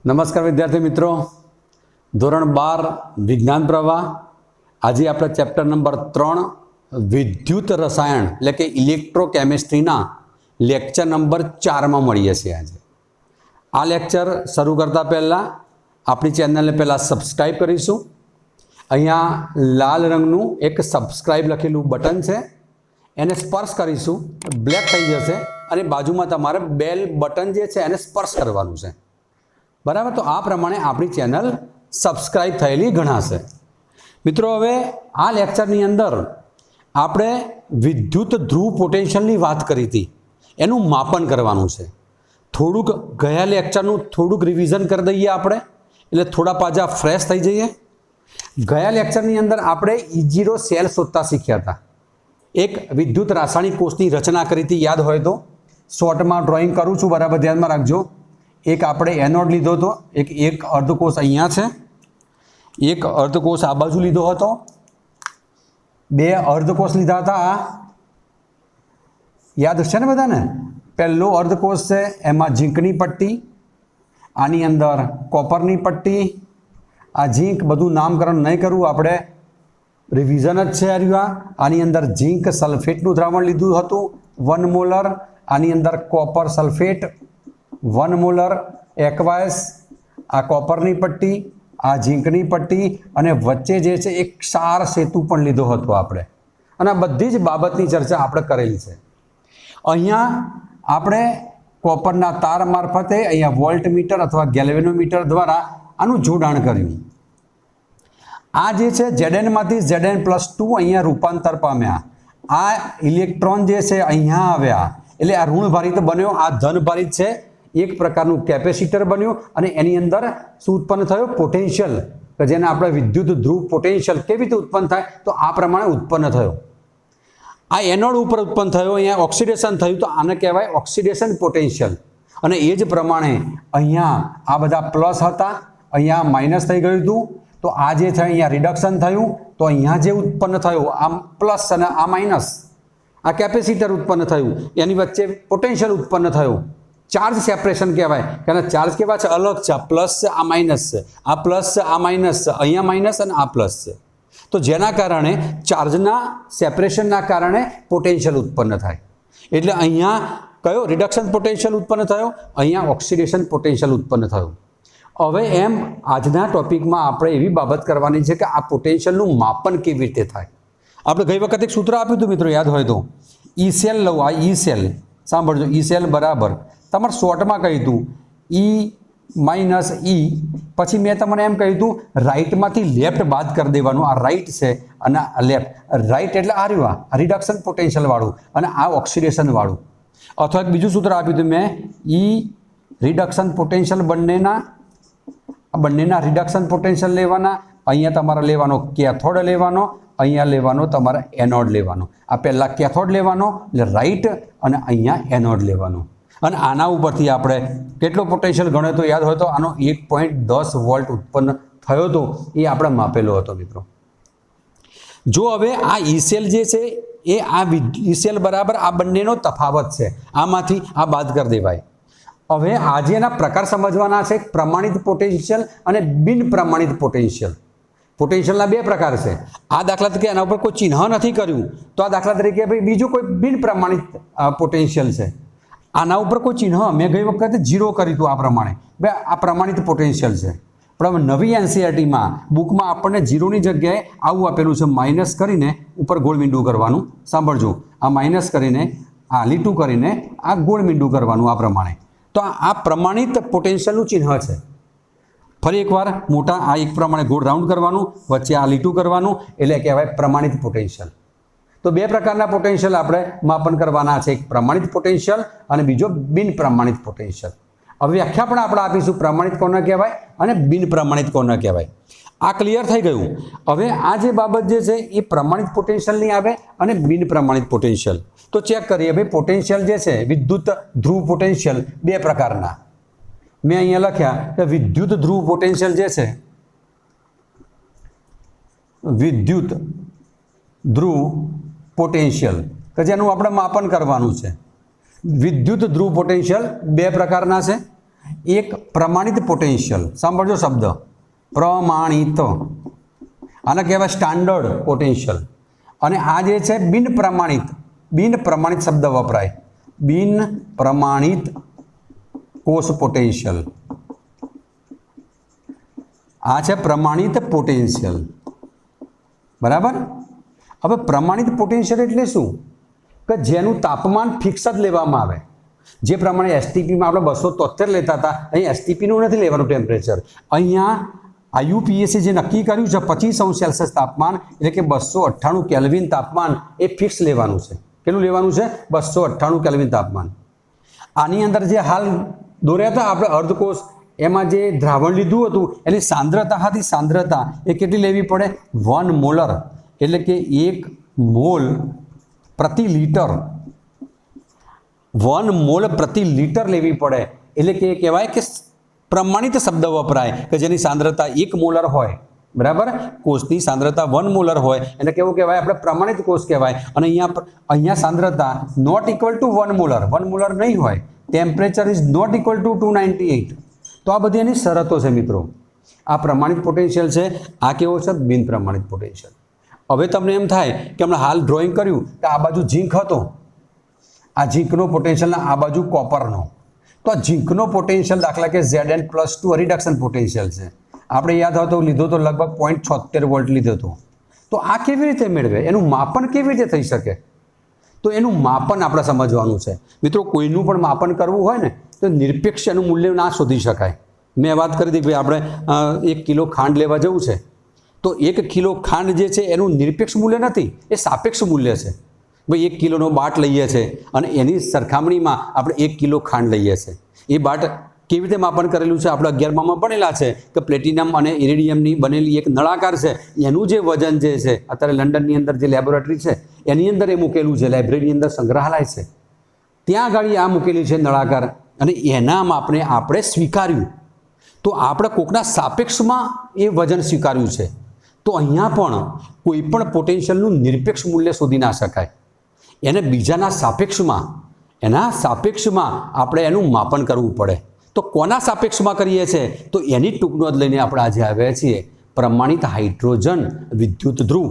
નમસ્કાર વિદ્યાર્થી મિત્રો, ધોરણ 12 વિજ્ઞાન પ્રવાહ. આજે આપણે ચેપ્ટર નંબર 3 વિદ્યુત રસાયણ એટલે કે ઇલેક્ટ્રોકેમિસ્ટ્રીના લેક્ચર નંબર 4માં મળીએ છીએ. આજે આ લેક્ચર શરૂ કરતાં પહેલાં આપણી ચેનલને પહેલાં સબસ્ક્રાઈબ કરીશું. અહીંયા લાલ રંગનું એક સબસ્ક્રાઈબ લખેલું બટન છે, એને સ્પર્શ કરીશું, બ્લેક થઈ જશે અને બાજુમાં તમારે બેલ બટન જે છે એને સ્પર્શ કરવાનું છે. બરાબર, તો આ પ્રમાણે આપણી ચેનલ સબસ્ક્રાઈબ થયેલી ગણાશે. મિત્રો, હવે આ લેક્ચરની અંદર આપણે વિદ્યુત ધ્રુવ પોટેન્શિયલની વાત કરી હતી, એનું માપન કરવાનું છે. થોડુંક ગયા લેક્ચરનું થોડુંક રિવિઝન કરી દઈએ આપણે, એટલે થોડા પાછા ફ્રેશ થઈ જઈએ. ગયા લેક્ચરની અંદર આપણે E0 સેલ શોધતા શીખ્યા હતા. એક વિદ્યુત રાસાયણિક કોષની રચના કરી હતી, યાદ હોય તો. શોર્ટમાં ડ્રોઈંગ કરું છું, બરાબર ધ્યાનમાં રાખજો. એક આપણે એનોડ લીધો હતો, એક અર્ધકોષ અહીંયા છે, એક અર્ધકોષ આ બાજુ લીધો હતો, બે અર્ધકોષ લીધા હતા. યાદ છે ને બધાને? પહેલો અર્ધકોષ છે, એમાં ઝીંકની પટ્ટી, આની અંદર કોપરની પટ્ટી. આ ઝીંક બધું નામકરણ નહીં કરવું, આપણે રિવિઝન જ છે. આની અંદર ઝીંક સલ્ફેટનું દ્રાવણ લીધું હતું 1 મોલર. આની અંદર કોપર સલ્ફેટ 1 મોલર એકવાયસ. આ કોપરની પટ્ટી, આ ઝીંકની પટ્ટી અને વચ્ચે જે છે એક ક્ષાર સેતુ પણ લીધો હતો આપણે. અને આ બધી જ બાબતની ચર્ચા આપણે કરેલી છે. અહીંયા આપણે કોપરના તાર મારફતે અહીંયા વોલ્ટમીટર અથવા ગેલ્વેનોમીટર દ્વારા આનું જોડાણ કર્યું. આ જે છે Znમાંથી Zn+2 અહીંયા રૂપાંતર પામ્યા. આ ઇલેક્ટ્રોન જે છે અહીંયા આવ્યા, એટલે આ ઋણભારિત બન્યો, આ ધનભારિત છે. એક પ્રકારનું કેપેસિટર બન્યું અને એની અંદર શું ઉત્પન્ન થયો? પોટેન્શિયલ, કે જેને આપણે વિદ્યુત ધ્રુવ પોટેન્શિયલ કેવી રીતે ઉત્પન્ન થાય? તો આ પ્રમાણે ઉત્પન્ન થયો. આ એનોડ ઉપર ઉત્પન્ન થયો, અહીંયા ઓક્સિડેશન થયું, તો આને કહેવાય ઓક્સિડેશન પોટેન્શિયલ. અને એ જ પ્રમાણે અહીંયા આ બધા પ્લસ હતા, અહીંયા માઇનસ થઈ ગયું હતું, તો આ જે છે અહીંયા રિડક્શન થયું, તો અહીંયા જે ઉત્પન્ન થયું આ પ્લસ અને આ માઇનસ, આ કેપેસિટર ઉત્પન્ન થયું, એની વચ્ચે પોટેન્શિયલ ઉત્પન્ન થયું. ચાર્જ સેપરેશન કહેવાય, કારણ ચાર્જ કેવા છે? અલગ છે. આ પ્લસ છે, આ માઇનસ છે, આ પ્લસ છે, આ માઇનસ છે, અહીંયા માઇનસ અને આ પ્લસ છે. તો જેના કારણે ચાર્જના સેપરેશનના કારણે પોટેન્શિયલ ઉત્પન્ન થાય. એટલે અહીંયા કયો રિડક્શન પોટેન્શિયલ ઉત્પન્ન થયો, અહીંયા ઓક્સિડેશન પોટેન્શિયલ ઉત્પન્ન થયું. હવે એમ આજના ટોપિકમાં આપણે એવી બાબત કરવાની છે કે આ પોટેન્શિયલનું માપન કેવી રીતે થાય. આપણે ગઈ વખતે એક સૂત્ર આપ્યું હતું મિત્રો, યાદ હોય તો. ઈ સેલ લઉં, આ ઈ સેલ સાંભળજો. ઈ સેલ બરાબર તમારે શોર્ટમાં કહ્યું હતું E-E, પછી મેં તમને એમ કહ્યું હતું રાઈટમાંથી લેફ્ટ બાદ કરી દેવાનું. આ રાઈટ છે અને આ લેફ્ટ. રાઈટ એટલે આ રહ્યું, આ રિડક્શન પોટેન્શિયલ વાળું અને આ ઓક્સિડેશન વાળું. અથવા એક બીજું સૂત્ર આપ્યું હતું મેં, ઈ રિડક્શન પોટેન્શિયલ બંનેના રિડક્શન પોટેન્શિયલ લેવાના. અહીંયા તમારે લેવાનો કેથોડ લેવાનો, અહીંયા લેવાનો તમારે એનોડ લેવાનો. આ પહેલાં કેથોડ લેવાનો એટલે રાઈટ અને અહીંયા એનોડ લેવાનો. અને આના ઉપરથી આપણે કેટલો પોટેન્શિયલ ગણ્યો તો યાદ હોય તો, આનો 1.10 વોલ્ટ ઉત્પન્ન થયો હતો, એ આપણે માપેલો હતો મિત્રો. જો હવે આ ઈસેલ જે છે એ આ ઈસેલ બરાબર આ બંનેનો તફાવત છે, આમાંથી આ બાદ કરી દેવાય. હવે આજે એના પ્રકાર સમજવાના છે, પ્રમાણિત પોટેન્શિયલ અને બિન પ્રમાણિત પોટેન્શિયલ. પોટેન્શિયલના બે પ્રકાર છે. આ દાખલા તરીકે એના ઉપર કોઈ ચિહ્ન નથી કર્યું, તો આ દાખલા તરીકે ભાઈ બીજું કોઈ બિન પ્રમાણિત પોટેન્શિયલ છે. આના ઉપર કોઈ ચિહ્ન મેં ગઈ વખતે 0 કર્યું હતું. આ પ્રમાણે બે આ પ્રમાણિત પોટેન્શિયલ છે. પણ હવે નવી NCERTમાં બુકમાં આપણને 0ની જગ્યાએ આવું આપેલું છે, માઇનસ કરીને ઉપર ગોળ મીંડું કરવાનું. સાંભળજો, આ માઇનસ કરીને આ લીટું કરીને આ ગોળ મીંડું કરવાનું. આ પ્રમાણે તો આ પ્રમાણિત પોટેન્શિયલનું ચિહ્ન છે. ફરી એકવાર મોટા આ એક પ્રમાણે ગોળ રાઉન્ડ કરવાનું, વચ્ચે આ લીટું કરવાનું, એટલે કહેવાય પ્રમાણિત પોટેન્શિયલ. તો બે પ્રકારના પોટેન્શિયલ આપણે માપન કરવાના છે, એક પ્રમાણિત પોટેન્શિયલ અને બીજો બિન પ્રમાણિત પોટેન્શિયલ. હવે વ્યાખ્યા પણ આપણે આપીશું, પ્રમાણિત કોને કહેવાય અને બિન પ્રમાણિત કોને કહેવાય. આ ક્લિયર થઈ ગયું. હવે આ જે બાબત જે છે એ પ્રમાણિત પોટેન્શિયલની આવે અને બિન પ્રમાણિત પોટેન્શિયલ. તો ચેક કરીએ ભાઈ, પોટેન્શિયલ જે છે વિદ્યુત ધ્રુવ પોટેન્શિયલ બે પ્રકારના મેં અહીંયા લખ્યા કે વિદ્યુત ધ્રુવ પોટેન્શિયલ જે છે, વિદ્યુત ધ્રુવ પોટેન્શિયલ કે જેનું આપણે માપન કરવાનું છે. વિદ્યુત ધ્રુવ પોટેન્શિયલ બે પ્રકારના છે. એક પ્રમાણિત પોટેન્શિયલ, સાંભળજો શબ્દ પ્રમાણિત, આને કહેવાય સ્ટાન્ડર્ડ પોટેન્શિયલ. અને આ જે છે બિન પ્રમાણિત શબ્દ વપરાય, બિન પ્રમાણિત કોષ પોટેન્શિયલ. આ છે પ્રમાણિત પોટેન્શિયલ, બરાબર. હવે પ્રમાણિત પોટેન્શિયલ એટલે શું? કે જેનું તાપમાન ફિક્સ જ લેવામાં આવે. જે પ્રમાણે એસટીપીમાં આપણે 273 લેતા હતા, અહીં એસટીપીનું નથી લેવાનું ટેમ્પરેચર. અહીંયા આઈયુપીએસી જે નક્કી કર્યું છે 25°C તાપમાન, એટલે કે 298 કેલ્વિન તાપમાન એ ફિક્સ લેવાનું છે. કેટલું લેવાનું છે? 298 કેલ્વિન તાપમાન. આની અંદર જે હાલ દોર્યા હતા આપણે અર્ધકોષ, એમાં જે દ્રાવણ લીધું હતું એની સાંદ્રતા એ કેટલી લેવી પડે? 1 મોલર, એટલે કે 1 મોલ પ્રતિ લિટર, 1 મોલ પ્રતિ લિટર લેવી પડે. એટલે કે કહેવાય કે પ્રમાણિત શબ્દ વપરાય કે જેની સાંદ્રતા 1 મોલર હોય, બરાબર. કોષની સાંદ્રતા 1 મોલર હોય એને કેવું કહેવાય? આપણે પ્રમાણિત કોષ કહેવાય. અને અહીંયા સાંદ્રતા not equal to 1 molar, 1 molar નહીં હોય. Temperature is not equal to 298. તો આ બધી એની શરતો છે મિત્રો. આ પ્રમાણિત પોટેન્શિયલ છે, આ કેવો છે? બિન પ્રમાણિત પોટેન્શિયલ. હવે તમને એમ થાય કે હમણાં હાલ ડ્રોઈંગ કર્યું તો આ બાજુ ઝીંક હતો, આ ઝીંકનો પોટેન્શિયલ, આ બાજુ કોપરનો. તો આ ઝીંકનો પોટેન્શિયલ દાખલા કે Zn+2 રિડક્શન પોટેન્શિયલ છે. આપણે યાદ હતો લીધો તો લગભગ 0.76 વોલ્ટ લીધો હતો. તો આ કેવી રીતે મેળવે? એનું માપન કેવી રીતે થઈ શકે? તો એનું માપન આપણે સમજવાનું છે મિત્રો. કોઈનું પણ માપન કરવું હોય ને તો નિરપેક્ષ એનું મૂલ્ય ના શોધી શકાય. મેં વાત કરી હતી કે આપણે 1 કિલો ખાંડ લેવા જવું છે, તો 1 કિલો ખાંડ જે છે એનું નિરપેક્ષ મૂલ્ય નથી, એ સાપેક્ષ મૂલ્ય છે. ભાઈ 1 કિલોનો બાટ લઈએ છીએ અને એની સરખામણીમાં આપણે 1 કિલો ખાંડ લઈએ છીએ. એ બાટ કેવી રીતે માપન કરેલું છે? આપણે 11માં ભણેલા છે કે પ્લેટિનમ અને ઇરેડિયમની બનેલી એક નળાકાર છે, એનું જે વજન જે છે અત્યારે લંડનની અંદર જે લેબોરેટરી છે એની અંદર એ મૂકેલું છે, લાઇબ્રેરીની અંદર સંગ્રહાલય છે, ત્યાં આગળ આ મૂકેલી છે નળાકાર. અને એના માપને આપણે સ્વીકાર્યું, તો આપણે કોકના સાપેક્ષમાં એ વજન સ્વીકાર્યું છે. તો અહીંયા પણ કોઈ પણ પોટેન્શિયલનું નિરપેક્ષ મૂલ્ય શોધી ના શકાય. એને બીજાના સાપેક્ષમાં, એના સાપેક્ષમાં આપણે એનું માપન કરવું પડે. તો કોના સાપેક્ષમાં કરીએ છીએ? તો એની ટૂંક નોંધ લઈને આપણે આજે આવ્યા છીએ. પ્રમાણિત હાઇડ્રોજન વિદ્યુત ધ્રુવ.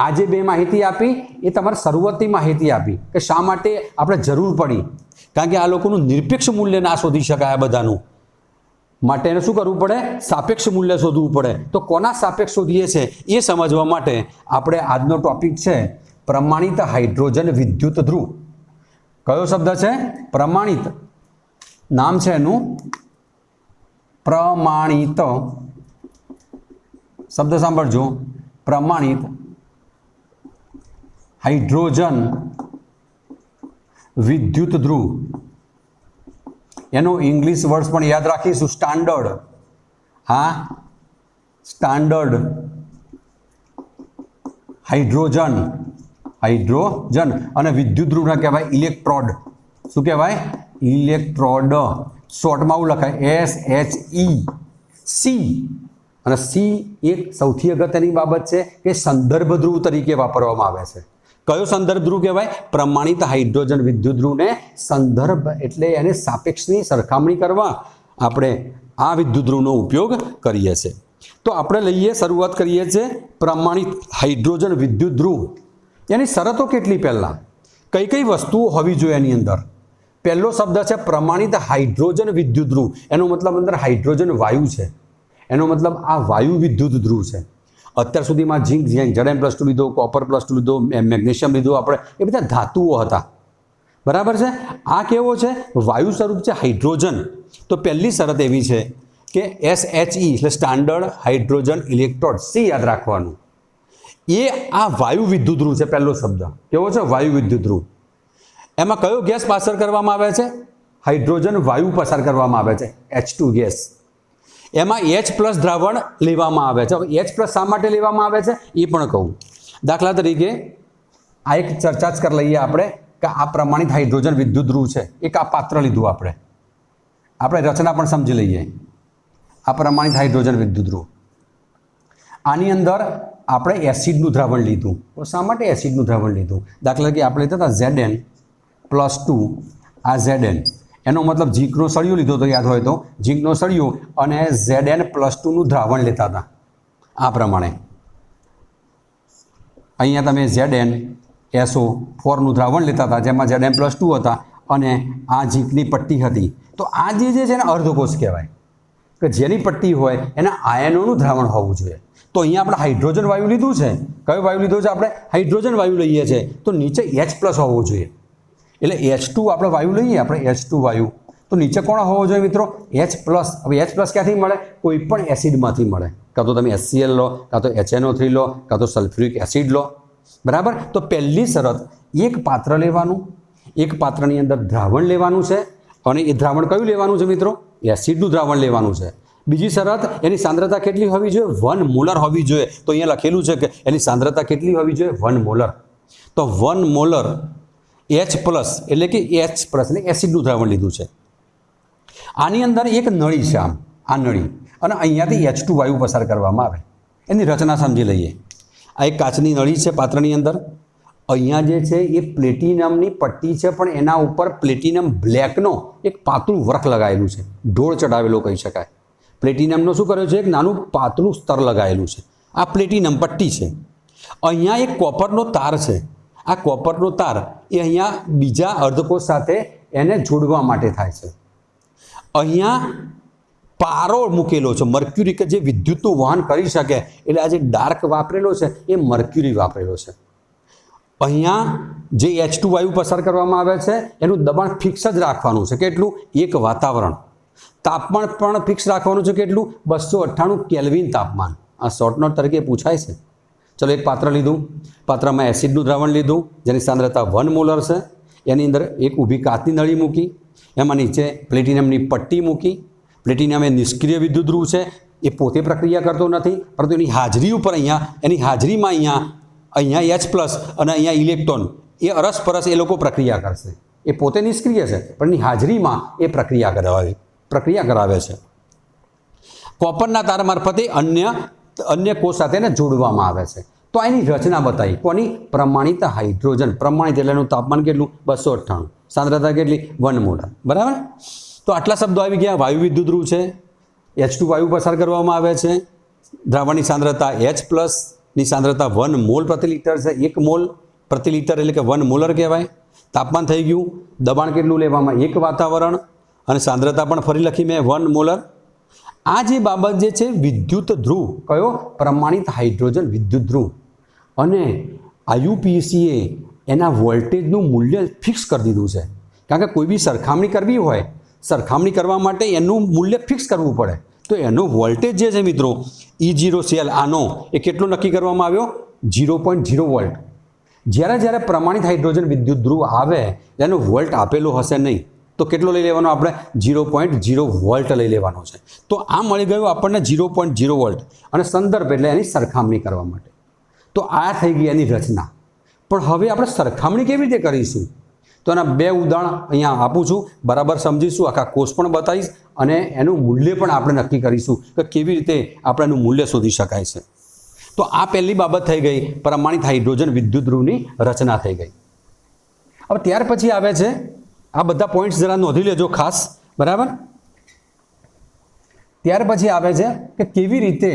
આ જે બે માહિતી આપી એ તમારે શરૂઆતની માહિતી આપી કે શા માટે આપણે જરૂર પડી. કારણ કે આ લોકોનું નિરપેક્ષ મૂલ્ય ના શોધી શકાય બધાનું, માટે એને શું કરવું પડે? સાપેક્ષ મૂલ્ય શોધવું પડે. તો કોના સાપેક્ષ શોધીએ છીએ એ સમજવા માટે આપણે આજનો ટોપિક છે પ્રમાણિત હાઇડ્રોજન વિદ્યુત ધ્રુવ. કયો શબ્દ છે? પ્રમાણિત. નામ છે એનું પ્રમાણિત. શબ્દ સાંભળજો, પ્રમાણિત હાઇડ્રોજન વિદ્યુત ધ્રુવ. એનો ઇંગ્લિશ વર્ડ્સ પણ યાદ રાખીશું. સ્ટાન્ડર્ડ, હા, સ્ટાન્ડર્ડ હાઇડ્રોજન અને વિદ્યુત ધ્રુવના કહેવાય ઇલેક્ટ્રોડ. શું કહેવાય? ઇલેક્ટ્રોડ. શોર્ટમાં આવું લખાય SHEC. અને સી એક સૌથી અગત્યની બાબત છે કે સંદર્ભ ધ્રુવ તરીકે વાપરવામાં આવે છે. કયો સંદર્ભ ધ્રુવ કહેવાય? પ્રમાણિત હાઇડ્રોજન વિદ્યુત ધ્રુવને સંદર્ભ, એટલે એને સાપેક્ષની સરખામણી કરવા આપણે આ વિદ્યુત ધ્રુવનો ઉપયોગ કરીએ છીએ. તો આપણે શરૂઆત કરીએ છીએ પ્રમાણિત હાઇડ્રોજન વિદ્યુત ધ્રુવ. એની શરતો કેટલી? પહેલાં કઈ કઈ વસ્તુઓ હોવી જોઈએ એની અંદર? પહેલો શબ્દ છે પ્રમાણિત હાઇડ્રોજન વિદ્યુત ધ્રુવ. એનો મતલબ અંદર હાઇડ્રોજન વાયુ છે, એનો મતલબ આ વાયુ વિદ્યુત ધ્રુવ છે. અત્યાર સુધીમાં ઝીંક Zn+2 લીધો, કોપર+2 લીધો, મેગ્નેશિયમ લીધો, આપણે એ બધા ધાતુઓ હતા, બરાબર છે. આ કેવો છે? વાયુ સ્વરૂપ છે, હાઇડ્રોજન. તો પહેલી શરત એવી છે કે SHE એટલે સ્ટાન્ડર્ડ હાઇડ્રોજન ઇલેક્ટ્રોડ, સી યાદ રાખવાનું. એ આ વાયુ વિદ્યુત ધ્રુવ છે. પહેલો શબ્દ કેવો છે? વાયુ વિદ્યુત ધ્રુવ. એમાં કયો ગેસ પસાર કરવામાં આવે છે? હાઇડ્રોજન વાયુ પસાર કરવામાં આવે છે, H2 ગેસ. એમાં H+ દ્રાવણ લેવામાં આવે છે. H+ શા માટે લેવામાં આવે છે એ પણ કહું. દાખલા તરીકે આ એક ચર્ચા જ કરી લઈએ આપણે કે આ પ્રમાણિત હાઇડ્રોજન વિદ્યુત ધ્રુવ છે. એક આ પાત્ર લીધું, આપણે રચના પણ સમજી લઈએ. આ પ્રમાણિત હાઇડ્રોજન વિદ્યુત ધ્રુવ, આની અંદર આપણે એસિડનું દ્રાવણ લીધું. તો શા માટે એસિડનું દ્રાવણ લીધું? દાખલા તરીકે આપણે લીધા હતા Zn+2, આ Zn. એનો મતલબ ઝીંકનો સળિયો લીધો તો યાદ હોય તો ઝીંકનો સળિયો અને Zn+2નું દ્રાવણ લેતા હતા આ પ્રમાણે અહીંયા તમે ZnSO4નું દ્રાવણ લેતા હતા જેમાં Zn+2 હતા અને આ ઝીંકની પટ્ટી હતી તો આ જે છે ને અર્ધકોષ કહેવાય કે જેની પટ્ટી હોય એના આયનોનું દ્રાવણ હોવું જોઈએ તો અહીંયા આપણે હાઇડ્રોજન વાયુ લીધું છે કયો વાયુ લીધો છે આપણે હાઇડ્રોજન વાયુ લઈએ છીએ તો નીચે H+ હોવું જોઈએ એટલે H2 આપણે વાયુ લઈએ આપણે H2 વાયુ તો નીચે કોણ હોવો જોઈએ મિત્રો H+. હવે H+ ક્યાંથી મળે કોઈ પણ એસિડમાંથી મળે કાં તો તમે HCl લો કાં તો HNO3 લો કાં તો સલ્ફ્યુરિક એસિડ લો બરાબર તો પહેલી શરત એક પાત્ર લેવાનું એક પાત્રની અંદર દ્રાવણ લેવાનું છે અને એ દ્રાવણ કયું લેવાનું છે મિત્રો એસિડનું દ્રાવણ લેવાનું છે બીજી શરત એની સાંદ્રતા કેટલી હોવી જોઈએ 1 મોલર હોવી જોઈએ તો અહીંયા લખેલું છે કે એની સાંદ્રતા કેટલી હોવી જોઈએ 1 મોલર તો 1 મોલર H+ એટલે કે H+ એટલે એસિડનું દ્રાવણ લીધું છે આની અંદર એક નળી છે આ નળી અને અહીંયાથી H2 વાયુ પસાર કરવામાં આવે એની રચના સમજી લઈએ આ એક કાચની નળી છે પાત્રની અંદર અહીંયા જે છે એ પ્લેટિનમની પટ્ટી છે પણ એના ઉપર પ્લેટિનમ બ્લેકનો એક પાતળું વર્ક લગાવેલું છે ઢોળ ચડાવેલો કહી શકાય પ્લેટિનમનો શું કર્યો છે એક નાનું પાતળું સ્તર લગાવેલું છે આ પ્લેટિનમ પટ્ટી છે અહીંયા એક કોપરનો તાર છે આ કોપરનો તાર એ અહીંયા બીજા અર્ધકોષ સાથે એને જોડવા માટે થાય છે અહીંયા પારો મૂકેલો છે મર્ક્યુરી કે જે વિદ્યુતનું વહન કરી શકે એટલે આ જે ડાર્ક વાપરેલો છે એ મર્ક્યુરી વાપરેલો છે અહીંયા જે H2 વાયુ પસાર કરવામાં આવે છે એનું દબાણ ફિક્સ જ રાખવાનું છે કેટલું એક વાતાવરણ તાપમાન પણ ફિક્સ રાખવાનું છે કેટલું 298 કેલ્વિન તાપમાન આ શોર્ટ નોટ તરીકે પૂછાય છે ચલો એક પાત્ર લીધું પાત્રમાં એસિડનું દ્રાવણ લીધું જેની સાંદ્રતા 1 મોલર છે એની અંદર એક ઊભી કાચની નળી મૂકી એમાં નીચે પ્લેટિનમની પટ્ટી મૂકી પ્લેટિનમ એ નિષ્ક્રિય વિદ્યુત ધ્રુવ છે એ પોતે પ્રક્રિયા કરતો નથી પરંતુ એની હાજરી ઉપર એની હાજરીમાં અહીંયા H+ અને અહીંયા ઇલેક્ટ્રોન એ અરસપરસ એ લોકો પ્રક્રિયા કરશે એ પોતે નિષ્ક્રિય છે પણ એની હાજરીમાં એ પ્રક્રિયા કરાવે છે કોપરના તાર મારફતે અન્ય કોષ સાથે એને જોડવામાં આવે છે તો એની રચના બતાવી કોની પ્રમાણિત હાઇડ્રોજન પ્રમાણિત એટલે એનું તાપમાન કેટલું 298 સાંદ્રતા કેટલી 1 મોલર બરાબર તો આટલા શબ્દો આવી ગયા વાયુ વિદ્યુત ધ્રુવ છે H2 વાયુ પસાર કરવામાં આવે છે દ્રાવણની સાંદ્રતા H+ ની સાંદ્રતા 1 મોલ પ્રતિ લિટર છે 1 મોલ પ્રતિ લિટર એટલે કે 1 મોલર કહેવાય તાપમાન થઈ ગયું દબાણ કેટલું લેવામાં એક વાતાવરણ અને સાંદ્રતા પણ ફરી લખી મેં 1 મોલર આ જે બાબત જે છે વિદ્યુત ધ્રુવ કયો પ્રમાણિત હાઇડ્રોજન વિદ્યુત ધ્રુવ અને IUPACએ એના વોલ્ટેજનું મૂલ્ય ફિક્સ કરી દીધું છે કારણ કે કોઈ બી સરખામણી કરવી હોય સરખામણી કરવા માટે એનું મૂલ્ય ફિક્સ કરવું પડે તો એનો વોલ્ટેજ જે છે મિત્રો E0 સેલ આનો એ કેટલો નક્કી કરવામાં આવ્યો 0.0 વોલ્ટ જ્યારે પ્રમાણિત હાઇડ્રોજન વિદ્યુત ધ્રુવ આવે એનો વોલ્ટ આપેલો હશે નહીં તો કેટલો લઈ લેવાનો આપણે 0.0 વોલ્ટ લઈ લેવાનો છે તો આ મળી ગયું આપણને 0.0 વોલ્ટ અને સંદર્ભ એટલે એની સરખામણી કરવા માટે તો આ થઈ ગઈ એની રચના પણ હવે આપણે સરખામણી કેવી રીતે કરીશું તો એના બે ઉદાહરણ અહીંયા આપું છું બરાબર સમજીશું આખા કોષ પણ બતાવીશ અને એનું મૂલ્ય પણ આપણે નક્કી કરીશું કે કેવી રીતે આપણે એનું મૂલ્ય શોધી શકાય છે તો આ પહેલી બાબત થઈ ગઈ પ્રમાણિત હાઇડ્રોજન વિદ્યુત ધ્રુવની રચના થઈ ગઈ હવે ત્યાર પછી આવે છે આ બધા પોઈન્ટ્સ જરા નોંધી લેજો ખાસ બરાબર ત્યાર પછી આવે છે કે કેવી રીતે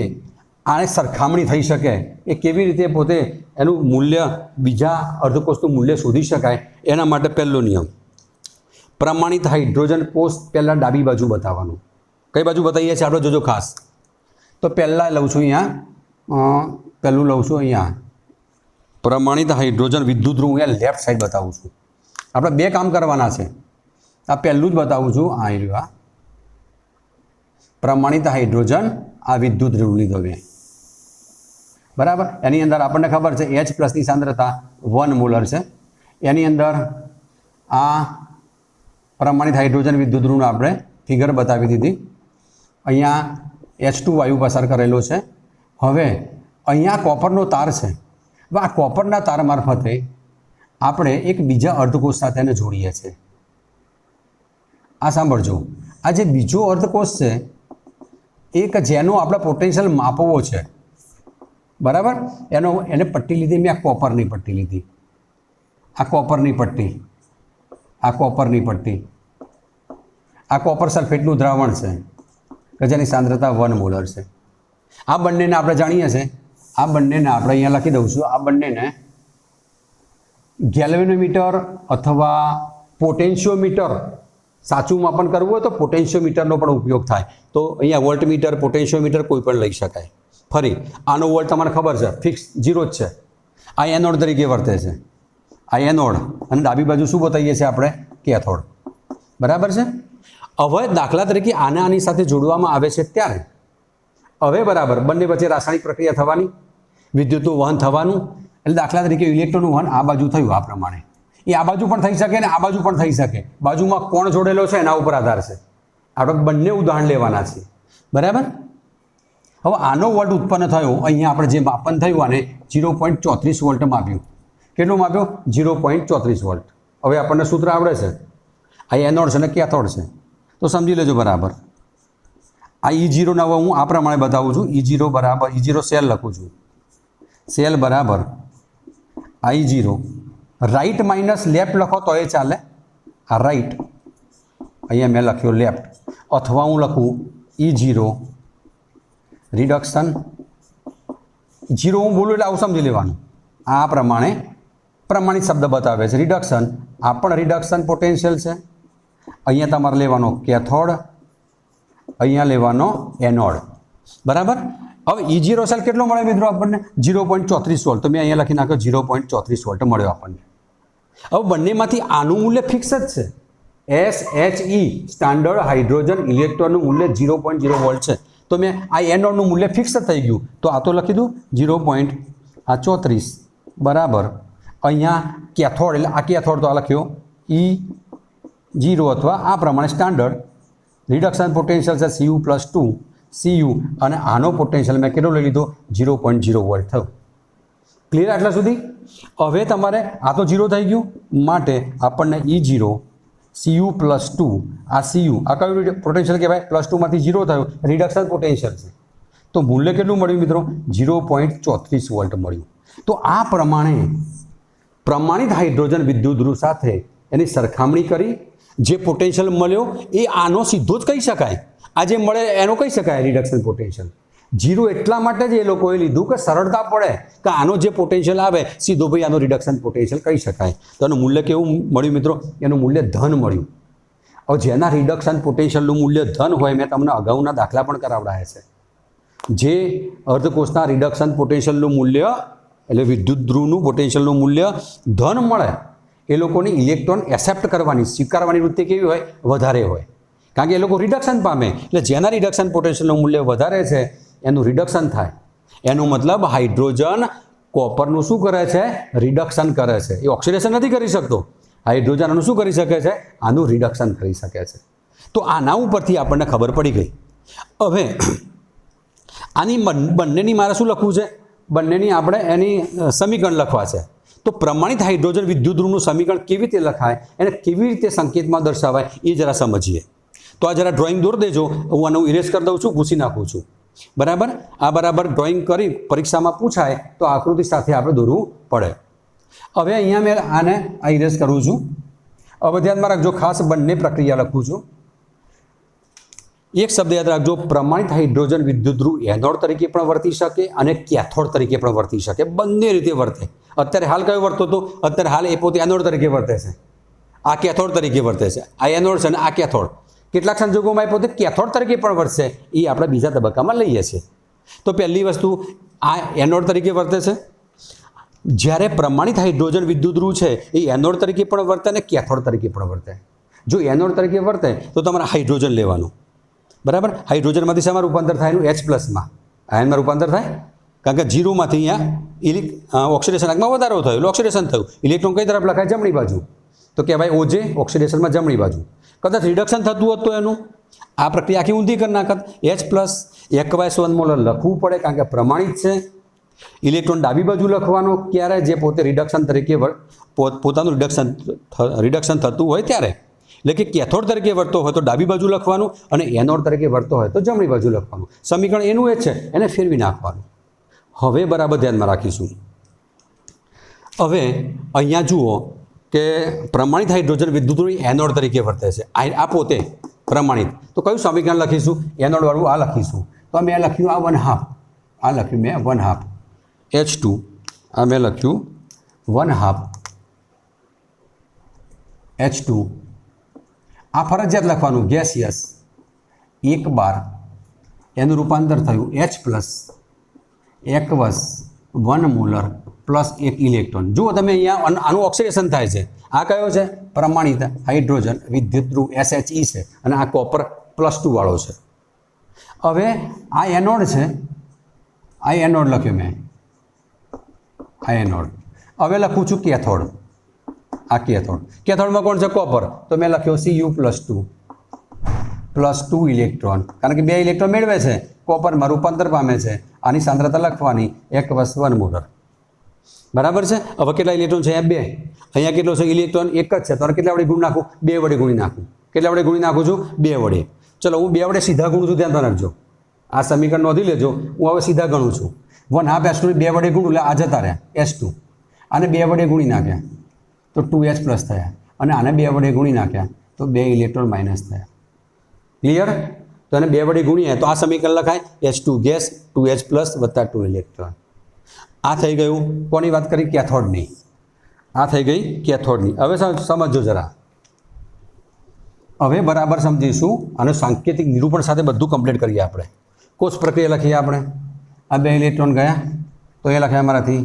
આને સરખામણી થઈ શકે એ કેવી રીતે પોતે એનું મૂલ્ય બીજા અર્ધકોષનું મૂલ્ય શોધી શકાય એના માટે પહેલો નિયમ પ્રમાણિત હાઇડ્રોજન કોષ પહેલાં ડાબી બાજુ બતાવવાનું કઈ બાજુ બતાવીએ છીએ આપણે જોજો ખાસ તો પહેલાં લઉં છું અહીંયા પહેલું લઉં છું અહીંયા પ્રમાણિત હાઇડ્રોજન વિદ્યુત ધ્રુવ અહીંયા લેફ્ટ સાઈડ બતાવું છું આપણે બે કામ કરવાના છે આ પહેલું જ બતાવું છું આ રહ્યું આ પ્રમાણિત હાઇડ્રોજન આ વિદ્યુત ધ્રુવ લીધો મેં બરાબર એની અંદર આપણને ખબર છે H+ ની સાંદ્રતા 1 મોલર છે એની અંદર આ પ્રમાણિત હાઇડ્રોજન વિદ્યુત ધ્રુવને આપણે ફિગર બતાવી દીધી અહીંયા H2 વાયુ પસાર કરેલો છે હવે અહીંયા કોપરનો તાર છે હવે આ કોપરના તાર મારફતે આપણે એક બીજા અર્ધકોષ સાથે એને જોડીએ છીએ આ સાંભળજો આ જે બીજો અર્ધકોષ છે એક જેનો આપણે પોટેન્શિયલ માપવો છે બરાબર એને પટ્ટી લીધી મેં આ કોપરની પટ્ટી લીધી આ કોપરની પટ્ટી આ કોપર સલ્ફેટનું દ્રાવણ છે કે જેની સાંદ્રતા 1 મોલર છે. આ બંનેને આપણે જાણીએ છીએ, આ બંનેને આપણે અહીંયા લખી દઉં છું. આ બંનેને ગેલ્વેનોમીટર અથવા પોટેન્શિયોમીટર સાચું માપન કરવું હોય તો પોટેન્શિયોમીટરનો પણ ઉપયોગ થાય. તો અહીંયા વોલ્ટમીટર, પોટેન્શિયોમીટર કોઈ પણ લઈ શકાય. ફરી આનો વોલ્ટ તમને ખબર છે, ફિક્સ 0 જ છે. આ એનોડ તરીકે વર્તે છે, આ એનોડ, અને ડાબી બાજુ શું બતાવીએ છીએ આપણે? કેથોડ. બરાબર છે. હવે દાખલા તરીકે આને આની સાથે જોડવામાં આવે છે ત્યારે હવે બરાબર બંને વચ્ચે રાસાયણિક પ્રક્રિયા થવાની, વિદ્યુતનું વહન થવાનું. એટલે દાખલા તરીકે ઇલેક્ટ્રોનનું વહન આ બાજુ થયું આ પ્રમાણે. એ આ બાજુ પણ થઈ શકે ને આ બાજુ પણ થઈ શકે. બાજુમાં કોણ જોડેલો છે એના ઉપર આધાર છે. આપણે બંને ઉદાહરણ લેવાના છે. બરાબર. હવે આનો વોલ્ટ ઉત્પન્ન થયો, અહીંયા આપણે જે માપન થયું આને 0.34 વોલ્ટ માપ્યું. કેટલું માપ્યો? 0.34 વોલ્ટ. હવે આપણને સૂત્ર આવડે છે. આ એનોડ છે ને કેથોડ છે, તો સમજી લેજો બરાબર. આ E0 ના હું આ પ્રમાણે બતાવું છું. E0 બરાબર, E0 સેલ લખું છું. સેલ બરાબર I0. રાઈટ માઇનસ લેફ્ટ લખો તો એ ચાલે. આ રાઈટ, અહીંયા મેં લખ્યો લેફ્ટ, અથવા હું લખું E0 રિડક્શન. 0 હું બોલું એટલે આવું સમજી લેવાનું. આ પ્રમાણે પ્રમાણિત શબ્દ બતાવે છે. રિડક્શન, આ પણ રિડક્શન પોટેન્શિયલ છે. અહીંયા તમારે લેવાનો કેથોડ, અહીંયા લેવાનો એનોડ. બરાબર. હવે E0 સેલ કેટલો મળે મિત્રો આપણને? 0.34 વોલ્ટ. તો મેં અહીંયા લખી નાખ્યો 0.34 વોલ્ટ મળ્યો આપણને. હવે બંનેમાંથી આનું મૂલ્ય ફિક્સ જ છે. SHE સ્ટાન્ડર્ડ હાઇડ્રોજન ઇલેક્ટ્રોનનું મૂલ્ય 0.0 વોલ્ટ છે. તો મેં આ એનોડનું મૂલ્ય ફિક્સ જ થઈ ગયું. તો આ તો લખી દઉં 0.34 બરાબર. અહીંયા કેથોડ, એટલે આ કેથોડ તો આ લખ્યો E0 અથવા આ પ્રમાણે સ્ટાન્ડર્ડ રિડક્શન પોટેન્શિયલ છે Cu+2 Cu, અને આનો પોટેન્શિયલ મેં કેટલો લઈ લીધો? 0.0 વોલ્ટ થયો. ક્લિયર આટલા સુધી? હવે તમારે આ તો 0 થઈ ગયું, માટે આપણને E0 Cu+2, આ Cu આ કયું પોટેન્શિયલ કહેવાય? +2 માંથી 0 થયો, રિડક્શન પોટેન્શિયલ છે. તો મૂલ્ય કેટલું મળ્યું મિત્રો? 0.34 વોલ્ટ મળ્યું. તો આ પ્રમાણે પ્રમાણિત હાઇડ્રોજન વિદ્યુત ધ્રુવ સાથે એની સરખામણી કરી જે પોટેન્શિયલ મળ્યો એ આનો સીધો જ કહી શકાય. આ જે મળે એનો કહી શકાય રિડક્શન પોટેન્શિયલ. 0 એટલા માટે જ એ લોકોએ લીધું કે સરળતા પડે કે આનો જે પોટેન્શિયલ આવે સીધો ભાઈ આનો રિડક્શન પોટેન્શિયલ કહી શકાય. તો એનું મૂલ્ય કેવું મળ્યું મિત્રો? એનું મૂલ્ય ધન મળ્યું. હવે જેના રિડક્શન પોટેન્શિયલનું મૂલ્ય ધન હોય, મેં તમને અગાઉના દાખલા પણ કરાવડાયા છે. જે અર્ધકોષના રિડક્શન પોટેન્શિયલનું મૂલ્ય એટલે વિદ્યુત ધ્રુવનું પોટેન્શિયલનું મૂલ્ય ધન મળે, એ લોકોની ઇલેક્ટ્રોન એક્સેપ્ટ કરવાની, સ્વીકારવાની વૃત્તિ કેવી હોય? વધારે હોય. કારણ કે એ લોકો રિડક્શન પામે. એટલે જેના રિડક્શન પોટેન્શિયલનું મૂલ્ય વધારે છે એનું રિડક્શન થાય. એનો મતલબ હાઇડ્રોજન કોપરનું શું કરે છે? રિડક્શન કરે છે. એ ઓક્સિડેશન નથી કરી શકતો. હાઇડ્રોજન આનું શું કરી શકે છે? આનું રિડક્શન કરી શકે છે. તો આના ઉપરથી આપણને ખબર પડી ગઈ. હવે આની બંનેની મારે શું લખવું છે? બંનેની આપણે એની સમીકરણ લખવા છે. તો પ્રમાણિત હાઇડ્રોજન વિદ્યુત ધ્રુવનું સમીકરણ કેવી રીતે લખાય, એને કેવી રીતે સંકેતમાં દર્શાવાય એ જરા સમજીએ. તો આ જરા ડ્રોઈંગ દોર દેજો. હું આનું ઇરેઝ કરી દઉં છું, ભૂસી નાખું છું. બરાબર. આ બરાબર ડ્રોઈંગ કરી પરીક્ષામાં પૂછાય તો આકૃતિ સાથે આપણે દોરવું પડે. હવે અહીંયા મેં આને આ ઇરેઝ કરું છું. હવે ધ્યાનમાં રાખજો, ખાસ બંને પ્રક્રિયા લખું છું. એક શબ્દ યાદ રાખજો, પ્રમાણિત હાઇડ્રોજન વિદ્યુત ધ્રુવ એનોડ તરીકે પણ વર્તી શકે અને કેથોડ તરીકે પણ વર્તી શકે. બંને રીતે વર્તે. અત્યારે હાલ કયો વર્તો હતો? અત્યારે હાલ એ પોતે એનોડ તરીકે વર્તે છે, આ કેથોડ તરીકે વર્તે છે. આ એનોડ છે અને આ કેથોડ. કેટલાક સંજોગોમાં એ પોતે કેથોડ તરીકે પણ વર્તશે, એ આપણે બીજા તબક્કામાં લઈએ છીએ. તો પહેલી વસ્તુ આ એનોડ તરીકે વર્તે છે. જ્યારે પ્રમાણિત હાઇડ્રોજન વિદ્યુત ધ્રુવ છે એ એનોડ તરીકે પણ વર્તે અને કેથોડ તરીકે પણ વર્તે. જો એનોડ તરીકે વર્તે તો તમારે હાઇડ્રોજન લેવાનું. બરાબર. હાઇડ્રોજનમાંથી શેમાં રૂપાંતર થાય? H+, આયનમાં રૂપાંતર થાય. કારણ કે 0માંથી અહીંયા ઓક્સિડેશન આગમાં વધારો થયો એટલે ઓક્સિડેશન થયું. ઇલેક્ટ્રોન કઈ તરફ લખાય? જમણી બાજુ. તો કહેવાય OJ, ઓક્સિડેશનમાં જમણી બાજુ. કદાચ રિડક્શન થતું હોત તો એનું આ પ્રક્રિયા આખી ઊંધી કરી નાખત. H+ aqueous 1 મોલર લખવું પડે કારણ કે પ્રમાણિત છે. ઇલેક્ટ્રોન ડાબી બાજુ લખવાનો ક્યારે? જે પોતે રિડક્શન તરીકે પોતાનું રિડક્શન થતું હોય ત્યારે. એટલે કે કેથોડ તરીકે વર્તો હોય તો ડાબી બાજુ લખવાનું અને એનોડ તરીકે વર્તો હોય તો જમણી બાજુ લખવાનું. સમીકરણ એનું એ છે, એને ફેરવી નાખવાનું. હવે બરાબર ધ્યાનમાં રાખીશું. હવે અહીંયા જુઓ કે પ્રમાણિત હાઇડ્રોજન વિદ્યુત ધ્રુવ એનોડ તરીકે વર્તે છે. આ પોતે પ્રમાણિત. તો કયું સમીકરણ લખીશું? એનોડ વાળું આ લખીશું. તો મેં લખ્યું આ 1/2, આ લખ્યું મેં 1/2 H2, આ મેં લખ્યું 1/2 H2. આ ફરજિયાત લખવાનું ગેસિયસ 1 બાર, એનું રૂપાંતર થયું H+ એકવસ 1 મોલર પ્લસ 1 ઇલેક્ટ્રોન. જુઓ તમે અહીંયા આનું ઓક્સિડેશન થાય છે. આ કયો છે? પ્રમાણિત હાઇડ્રોજન વિદ્યુત ધ્રુવ SHE છે અને આ કોપર +2 વાળો છે. હવે આ એનોડ છે, આ એનોડ લખ્યું મેં, આ એનોડ. હવે લખું છું કેથોડ, આ કેથોડ. કેથોડમાં કોણ છે? કોપર. તો મેં લખ્યો Cu+2 +2 ઇલેક્ટ્રોન, કારણ કે 2 ઇલેક્ટ્રોન મેળવે છે, કોપરમાં રૂપાંતર પામે છે. આની સાંદ્રતા લખવાની 1/1 મોલર. બરાબર છે. હવે કેટલા ઇલેક્ટ્રોન છે? 2. અહીંયા કેટલો છે? ઇલેક્ટ્રોન 1 જ છે. તો કેટલા વડે ગુણ નાખું? 2 વડે ગુણી નાખું. કેટલા વડે ગુણી નાખું છું? 2 વડે. ચલો હું 2 વડે સીધા ગુણું છું, ધ્યાન રાખજો. આ સમીકરણ નોંધી લેજો. હું હવે સીધા ગણું છું. 1/2 H2 2 વડે ગુણું એટલે આ જતા રહ્યા H2, આને 2 વડે ગુણી નાખ્યા તો 2H+ થયા, અને આને 2 વડે ગુણી નાખ્યા તો 2 ઇલેક્ટ્રોન માઇનસ થયા. ક્લિયર? તો એને 2 વડે ગુણીએ તો આ સમીકરણ લખાય H2 ગેસ 2H+ + 2 ઇલેક્ટ્રોન. આ થઈ ગયું. કોની વાત કરી? કેથોડની. આ થઈ ગઈ કેથોડની. હવે સમજો જરા, હવે બરાબર સમજીશું. અને સાંકેતિક નિરૂપણ સાથે બધું કમ્પ્લીટ કરીએ આપણે. કોષ પ્રક્રિયા લખીએ આપણે. આ 2 ઇલેક્ટ્રોન ગયા તો એ લખાય અમારાથી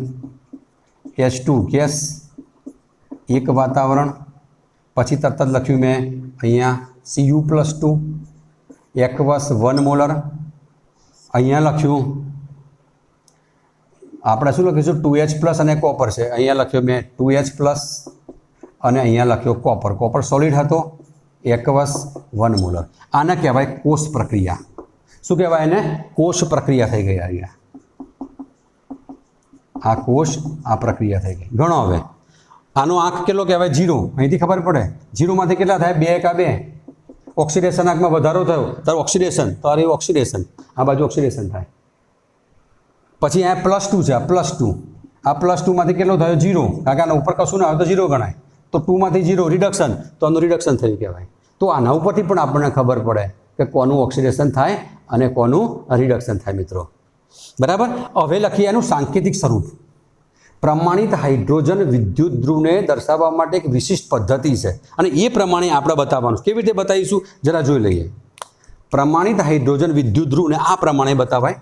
H2 ગેસ 1 વાતાવરણ, પછી તરત જ લખ્યું મેં અહીંયા Cu+2 એકવસ 1 મોલર. અહીંયા લખ્યું આપણે શું લખીશું? 2H+ અને કોપર છે. અહીંયા લખ્યો મેં 2H+ અને અહીંયા લખ્યો કોપર. કોપર સોલિડ હતો, એકવસ 1 મોલર. આને કહેવાય કોષ પ્રક્રિયા. શું કહેવાય એને? કોષ પ્રક્રિયા થઈ ગઈ. અહીંયા આ કોષ, આ પ્રક્રિયા થઈ ગઈ. ગણો હવે. આનો આંક કેટલો કહેવાય? 0. અહીંથી ખબર પડે. 0 માંથી કેટલા થાય? 2 એકા 2. ઓક્સિડેશન આંકમાં વધારો થયો, તારું ઓક્સિડેશન, તારી ઓક્સિડેશન, આ બાજુ ઓક્સિડેશન થાય. પછી આ +2 છે, આ +2. આ +2 માંથી કેટલો થયો? 0. કારણ કે આના ઉપર કશું ના હોય તો 0 ગણાય. તો 2 માંથી 0 રિડક્શન, તો આનું રિડક્શન થયું કહેવાય. તો આના ઉપરથી પણ આપણને ખબર પડે કે કોનું ઓક્સિડેશન થાય અને કોનું રિડક્શન થાય મિત્રો. બરાબર. હવે લખીએ એનું સાંકેતિક સ્વરૂપ. પ્રમાણિત હાઇડ્રોજન વિદ્યુત ધ્રુવને દર્શાવવા માટે એક વિશિષ્ટ પદ્ધતિ છે અને એ પ્રમાણે આપણે બતાવવાનું. કેવી રીતે બતાવીશું જરા જોઈ લઈએ. પ્રમાણિત હાઇડ્રોજન વિદ્યુત ધ્રુવને આ પ્રમાણે બતાવાય.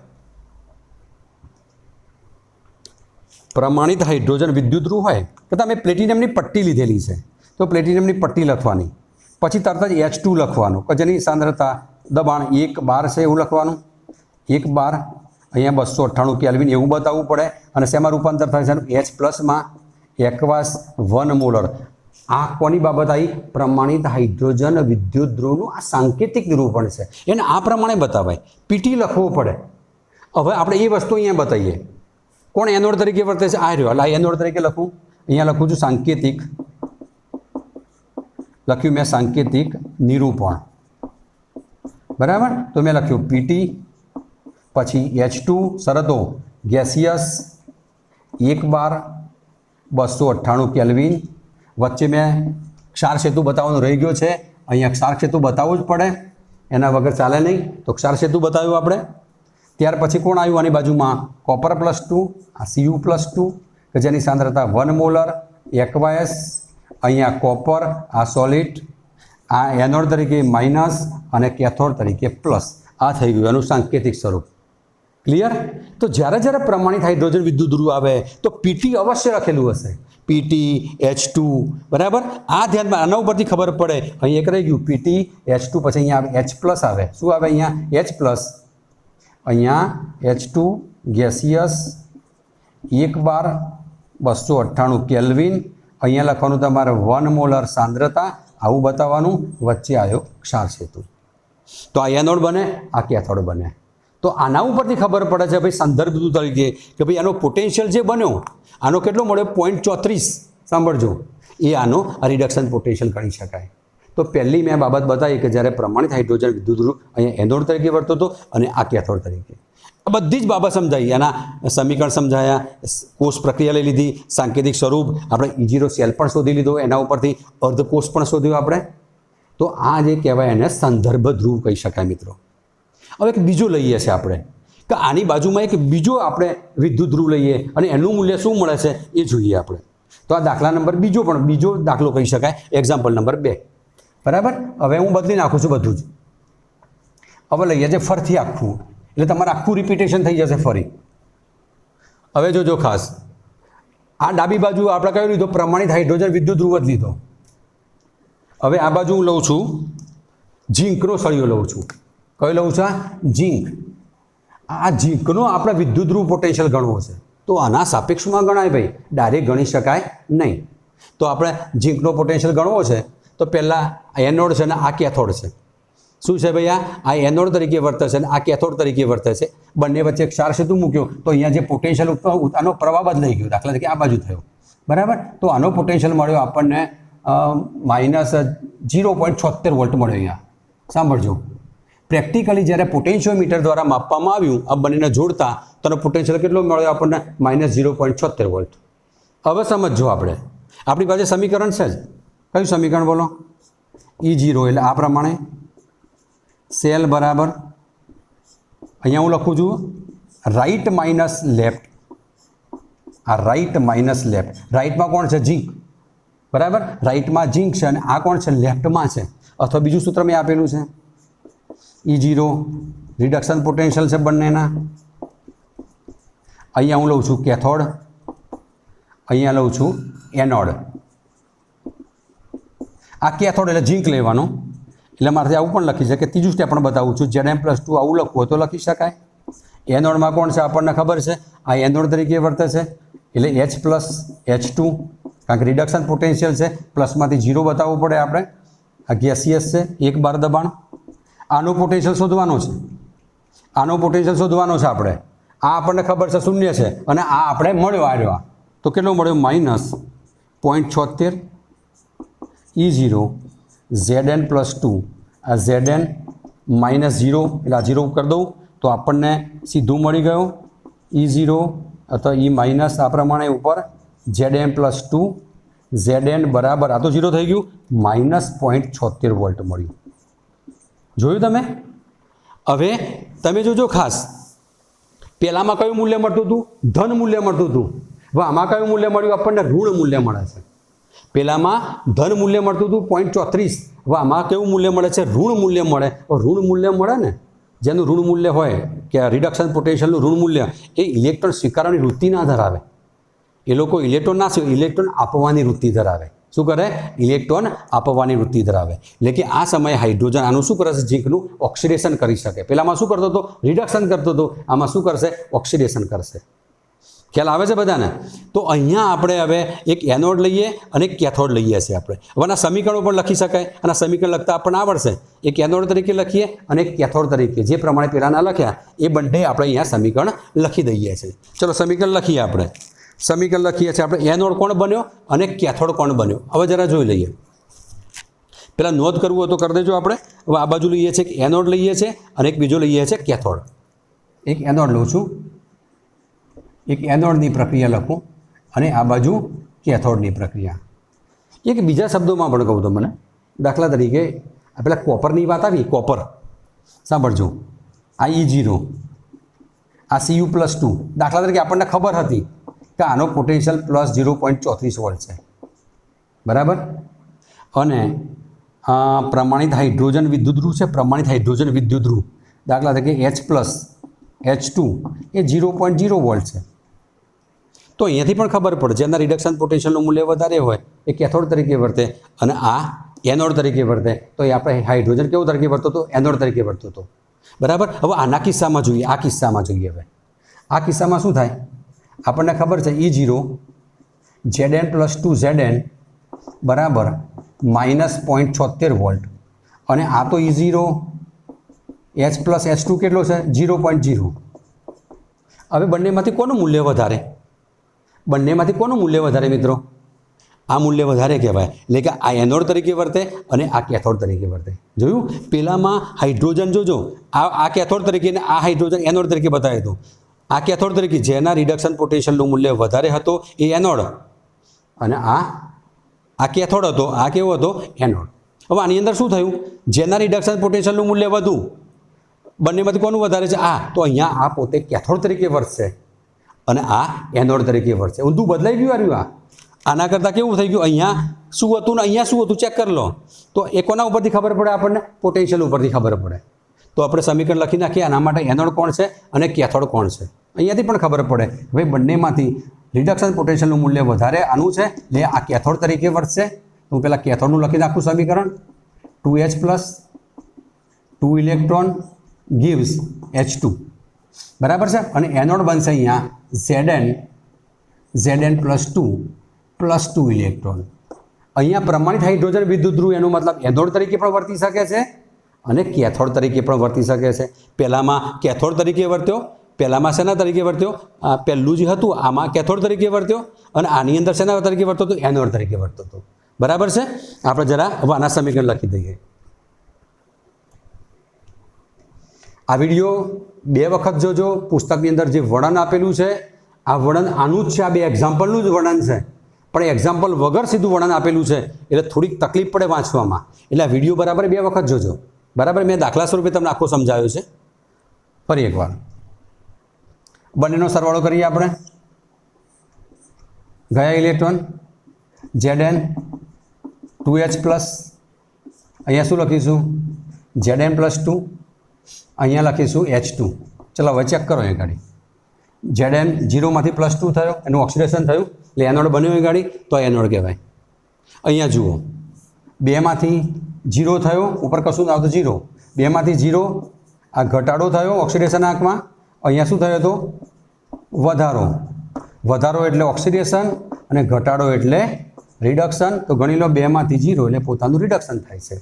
પ્રમાણિત હાઇડ્રોજન વિદ્યુત ધ્રુવ હોય તો તમે પ્લેટિનિયમની પટ્ટી લીધેલી છે તો પ્લેટિનિયમની પટ્ટી લખવાની, પછી તરત જ H2 લખવાનું કે જેની સાંદ્રતા દબાણ 1 બાર છે એવું લખવાનું. 1 બાર અહીંયા 298 કેલ્વિન એવું બતાવવું પડે. અને શેમાં રૂપાંતર થાય છે? H+માં એકવાસ 1 મોલર. આ કોની બાબત આવી? પ્રમાણિત હાઇડ્રોજન વિદ્યુત ધ્રુવનું આ સાંકેતિક નિરૂપણ છે. એને આ પ્રમાણે બતાવાય. પીટી લખવો પડે. હવે આપણે એ વસ્તુ અહીંયા બતાવીએ. કોણ એનોડ તરીકે વર્તે છે? આ રહ્યો. આ એનોડ તરીકે લખું. અહીંયા લખું છું સાંકેતિક. લખ્યું મેં સાંકેતિક નિરૂપણ. બરાબર. તો મેં લખ્યું પીટી, પછી H2 શરતો ગેસિયસ 1 બાર 298 કેલ્વિન. વચ્ચે મેં ક્ષાર સેતુ બતાવવાનું રહી ગયો છે. અહીંયા ક્ષાર સેતુ બતાવવું જ પડે, એના વગર ચાલે નહીં. તો ક્ષાર સેતુ બતાવ્યું આપણે. ત્યાર પછી કોણ આવ્યું આની બાજુમાં? કોપર +2, આ Cu+2 કે જેની સાંદ્રતા 1 મોલર, એકવાયસ. અહીંયા કોપર, આ સોલિડ, આ એનોડ તરીકે માઇનસ અને કેથોડ તરીકે પ્લસ. આ થઈ ગયું એનું સાંકેતિક સ્વરૂપ. ક્લિયર? તો જ્યારે પ્રમાણિત હાઇડ્રોજન વિદ્યુત ધ્રુવ આવે તો પીટી અવશ્ય લખેલું હશે. PT H2. બરાબર. આ ધ્યાનમાં આના ઉપરથી ખબર પડે. અહીં એક રહી ગયું પીટી H2, પછી અહીંયા H+ આવે. શું આવે અહીંયા? H+. અહીંયા H2 ગેસિયસ 1 બાર 298 કેલ્વિન. અહીંયા લખવાનું તમારે 1 મોલર સાંદ્રતા, આવું બતાવવાનું. વચ્ચે આવ્યો ક્ષાર સેતુ. તો આ એનોડ બને, આ કેથોડ બને. તો આના ઉપરથી ખબર પડે છે ભાઈ સંદર્ભ બિંદુ તરીકે કે ભાઈ આનો પોટેન્શિયલ જે બન્યો આનો કેટલો મળ્યો? 0.34. સાંભળજો, એ આનો રિડક્શન પોટેન્શિયલ ગણી શકાય. તો પહેલી મેં બાબત બતાવી કે જ્યારે પ્રમાણિત હાઇડ્રોજન વિદ્યુત ધ્રુવ અહીંયા એનોડ તરીકે વર્તો હતો અને આ કેથોડ તરીકે. આ બધી જ બાબત સમજાઈ. એના સમીકરણ સમજાયા, કોષ પ્રક્રિયા લઈ લીધી, સાંકેતિક સ્વરૂપ. આપણે E0 સેલ પણ શોધી લીધો, એના ઉપરથી અર્ધકોષ પણ શોધ્યો આપણે. તો આ જે કહેવાય એને સંદર્ભ ધ્રુવ કહી શકાય મિત્રો. હવે એક બીજો લઈએ છીએ આપણે કે આની બાજુમાં એક બીજો આપણે વિદ્યુત ધ્રુવ લઈએ અને એનું મૂલ્ય શું મળે છે એ જોઈએ આપણે. તો આ દાખલા નંબર બીજો દાખલો કહી શકાય, એક્ઝામ્પલ નંબર 2. બરાબર. હવે હું બદલી નાખું છું બધું જ. હવે લઈએ છે ફરીથી આખું, એટલે તમારે આખું રિપીટેશન થઈ જશે ફરી. હવે જોજો ખાસ, આ ડાબી બાજુ આપણે કયો લીધો? પ્રમાણિત હાઇડ્રોજન વિદ્યુત ધ્રુવ જ લીધો. હવે આ બાજુ હું લઉં છું ઝીંકનો સળિયો લઉં છું. કયો લઉં છું? ઝીંક. આ ઝીંકનો આપણે વિદ્યુત ધ્રુવ પોટેન્શિયલ ગણવો છે. તો આના સાપેક્ષમાં ગણાય ભાઈ, ડાયરેક્ટ ગણી શકાય નહીં. તો આપણે ઝીંકનો પોટેન્શિયલ ગણવો છે તો પહેલાં એનોડ છે ને આ કેથોડ છે. શું છે ભાઈ? આ એનોડ તરીકે વર્તે છે અને આ કેથોડ તરીકે વર્તે છે. બંને વચ્ચે એક ક્ષાર સેતુ મૂક્યો તો અહીંયા જે પોટેન્શિયલ આનો પ્રવાહ બદલાઈ ગયો, દાખલા તરીકે આ બાજુ થયો. બરાબર. તો આનો પોટેન્શિયલ મળ્યો આપણને -0.76 વોલ્ટ મળ્યો અહીંયા. સાંભળજો, પ્રેક્ટિકલી જ્યારે પોટેન્શિયોમીટર દ્વારા માપવામાં આવ્યું, આ બંનેને જોડતા તો એનો પોટેન્શિયલ કેટલો મળ્યો આપણને? -0.76 વોલ્ટ. હવે સમજો, આપણી પાસે સમીકરણ છે જ. કયું સમીકરણ બોલો? E0 એટલે આ પ્રમાણે સેલ બરાબર, અહીંયા હું લખું છું રાઈટ માઇનસ લેફ્ટ. આ રાઈટ માઇનસ લેફ્ટ, રાઈટમાં કોણ છે? ઝીંક. બરાબર. રાઈટમાં ઝીંક છે અને આ કોણ છે? લેફ્ટમાં છે. અથવા બીજું સૂત્ર મેં આપેલું છે E0 રિડક્શન પોટેન્શિયલ છે બંનેના. અહીંયા હું લઉં છું કેથોડ, અહીંયા લઉં છું એનોડ. આ કેથોડ એટલે ઝીંક લેવાનું, એટલે મારે આવું પણ લખી શકે. ત્રીજું સ્ટેપ પણ બતાવું છું, Zm+2 આવું લખવું હોય તો લખી શકાય. એનોડમાં કોણ છે આપણને ખબર છે? આ એનોડ તરીકે વર્તે છે એટલે H+H2, કારણ કે રિડક્શન પોટેન્શિયલ છે, પ્લસમાંથી 0 બતાવવું પડે આપણે. આ ગેસિયસ છે, 1 બાર દબાણ. આનો પોટેન્શિયલ શોધવાનો છે, આપણે. આ આપણને ખબર છે 0 છે અને આ આપણે મળ્યો આવ્યો. તો કેટલો મળ્યો? -0.76 E0 Zn+2. આ Zn -0 એટલે આ 0 કરી દઉં તો આપણને સીધું મળી ગયું E0 અથવા E- આ પ્રમાણે ઉપર Zn+2 Zn બરાબર, આ તો 0 થઈ ગયું, -0.76 વોલ્ટ મળ્યું. જોયું તમે? હવે તમે જોજો ખાસ, પહેલામાં કયું મૂલ્ય મળતું હતું? ધન મૂલ્ય મળતું હતું. હવે આમાં કયું મૂલ્ય મળ્યું આપણને? ઋણ મૂલ્ય મળે છે. પહેલામાં ધન મૂલ્ય મળતું હતું 0.34. હવે આમાં કેવું મૂલ્ય મળે છે? ઋણ મૂલ્ય મળે. ઋણ મૂલ્ય મળે ને, જેનું ઋણ મૂલ્ય હોય કે રિડક્શન પોટેન્શિયલનું ઋણ મૂલ્ય એ ઇલેક્ટ્રોન સ્વીકારવાની વૃત્તિ ના ધરાવે. એ લોકો ઇલેક્ટ્રોન ના સ્વીકારે, ઇલેક્ટ્રોન આપવાની વૃત્તિ ધરાવે. શું કરે? ઇલેક્ટ્રોન આપવાની વૃત્તિ ધરાવે. એટલે કે આ સમયે હાઇડ્રોજન આનું શું કરે છે? ઝીંકનું ઓક્સિડેશન કરી શકે. પહેલામાં શું કરતો હતો? રિડક્શન કરતો હતો. આમાં શું કરશે? ઓક્સિડેશન કરશે. ખ્યાલ આવે છે બધાને? તો અહીંયા આપણે હવે એક એનોડ લઈએ અને એક કેથોડ લઈએ છીએ આપણે. હવે આના સમીકરણો પણ લખી શકાય, અને સમીકરણ લખતા આપણને આવડશે. એક એનોડ તરીકે લખીએ અને એક કેથોડ તરીકે, જે પ્રમાણે પહેલાંના લખ્યા એ બંને આપણે અહીંયા સમીકરણ લખી દઈએ છીએ. ચલો સમીકરણ લખીએ આપણે. સમીકરણ લખીએ છીએ આપણે. એનોડ કોણ બન્યો અને કેથોડ કોણ બન્યો? હવે જરા જોઈ લઈએ. પહેલાં નોંધ કરવું હોય તો કરી દેજો આપણે. હવે આ બાજુ લઈએ છીએ એક એનોડ લઈએ છીએ અને એક બીજો લઈએ છીએ કેથોડ. એક એનોડ લઉં છું, એક એનોડની પ્રક્રિયા લખું અને આ બાજુ કેથોડની પ્રક્રિયા. એક બીજા શબ્દોમાં પણ કહું તો મને, દાખલા તરીકે આ પેલા કોપરની વાત આવી, કોપર. સાંભળજો, આ E0, આ Cu+2. દાખલા તરીકે આપણને ખબર હતી કે આનો પોટેન્શિયલ +0.34 વોલ્ટ છે. બરાબર. અને પ્રમાણિત હાઇડ્રોજન વિદ્યુત ધ્રુવ છે, પ્રમાણિત હાઇડ્રોજન વિદ્યુત ધ્રુવ. દાખલા તરીકે H+H2 એ 0.0 વોલ્ટ છે. તો અહીંયાથી પણ ખબર પડે, જેના રિડક્શન પોટેન્શિયલનું મૂલ્ય વધારે હોય એ કેથોડ તરીકે વર્તે અને આ એનોડ તરીકે વર્તે. તો એ આપણે હાઇડ્રોજન કેવું તરીકે વર્તો હતો? એનોડ તરીકે વર્તો હતો. બરાબર. હવે આના કિસ્સામાં જોઈએ, આ કિસ્સામાં જોઈએ. હવે આ કિસ્સામાં શું થાય? આપણને ખબર છે E0 Zn+2 Zn બરાબર -0.76 વોલ્ટ. અને આ તો E0 H+H2 કેટલો છે? 0.0. હવે બંનેમાંથી કોનું મૂલ્ય વધારે? બંનેમાંથી કોનું મૂલ્ય વધારે મિત્રો? આ મૂલ્ય વધારે કહેવાય. એટલે કે આ એનોડ તરીકે વર્તે અને આ કેથોડ તરીકે વર્તે. જોયું? પહેલામાં હાઇડ્રોજન જોજો, આ કેથોડ તરીકે અને આ હાઇડ્રોજન એનોડ તરીકે બતાવ્યું હતું. આ કેથોડ તરીકે જેના રિડક્શન પોટેન્શિયલનું મૂલ્ય વધારે હતો એ એનોડ, અને આ કેથોડ હતો, આ કેવો હતો? એનોડ. હવે આની અંદર શું થયું, જેના રિડક્શન પોટેન્શિયલનું મૂલ્ય વધુ, બંનેમાંથી કોનું વધારે છે? આ. તો અહીંયા આ પોતે કેથોડ તરીકે વર્તશે અને આ એનોડ તરીકે વર્તશે. ઊંધું બદલાઈ ગયું આવ્યું. આના કરતાં કેવું થઈ ગયું? અહીંયા શું હતું ને અહીંયા શું હતું ચેક કરી લો. તો એ કોના ઉપરથી ખબર પડે આપણને? પોટેન્શિયલ ઉપરથી ખબર પડે. તો આપણે સમીકરણ લખી નાખીએ. આના માટે એનોડ કોણ છે અને કેથોડ કોણ છે અહીંયાથી પણ ખબર પડે. ભાઈ બંનેમાંથી રિડક્શન પોટેન્શિયલનું મૂલ્ય વધારે આનું છે એટલે આ કેથોડ તરીકે વર્તશે. હું પહેલાં કેથોડનું લખી નાખું સમીકરણ. 2H plus 2 electron gives H2 બરાબર છે. અને એનોડ બનશે અહીંયા Zn પ્લસ 2 ઇલેક્ટ્રોન. અહીંયા પ્રમાણિત હાઇડ્રોજન વિદ્યુત ધ્રુવ એનો મતલબ એનોડ તરીકે પણ વર્તી શકે છે અને કેથોડ તરીકે પણ વર્તી શકે છે. પહેલામાં કેથોડ તરીકે વર્ત્યો, પહેલામાં શેના તરીકે વર્ત્યો? પહેલું જે હતું આમાં કેથોડ તરીકે વર્ત્યો અને આની અંદર શેના તરીકે વર્તો હતો? એનોડ તરીકે વર્તો હતો. બરાબર છે. આપણે જરા હવે આના સમીકરણ લખી દઈએ. આ વિડીયો 2 વખત જોજો. પુસ્તકની અંદર જે વર્ણન આપેલું છે આ વર્ણન આનું જ છે, આ 2 એક્ઝામ્પલનું જ વર્ણન છે, પણ એક્ઝામ્પલ વગર સીધું વર્ણન આપેલું છે એટલે થોડીક તકલીફ પડે વાંચવામાં. એટલે આ વિડીયો બરાબર 2 વખત જોજો. બરાબર. મેં દાખલા સ્વરૂપે તમને આખો સમજાવ્યો છે. ફરી એકવાર બંનેનો સરવાળો કરીએ આપણે. ગયા ઇલેક્ટ્રોન Zn 2H પ્લસ, અહીંયા શું લખીશું? Zn પ્લસ 2, અહીંયા લખીશું H2. ચલો હવે ચેક કરો. અહીંયા ગાડી Zn 0માંથી પ્લસ 2 થયો, એનું ઓક્સિડેશન થયું એટલે એનોડ બન્યો. એ ગાડી તો એનોડ કહેવાય. અહીંયા જુઓ 2માંથી 0 થયો, ઉપર કશું ના આવતું 0. 2માંથી 0 આ ઘટાડો થયો ઓક્સિડેશન આંકમાં. અહીંયા શું થયો હતો? વધારો. વધારો એટલે ઓક્સિડેશન અને ઘટાડો એટલે રિડક્શન. તો ગણી લો 2માંથી 0 એટલે પોતાનું રિડક્શન થાય છે.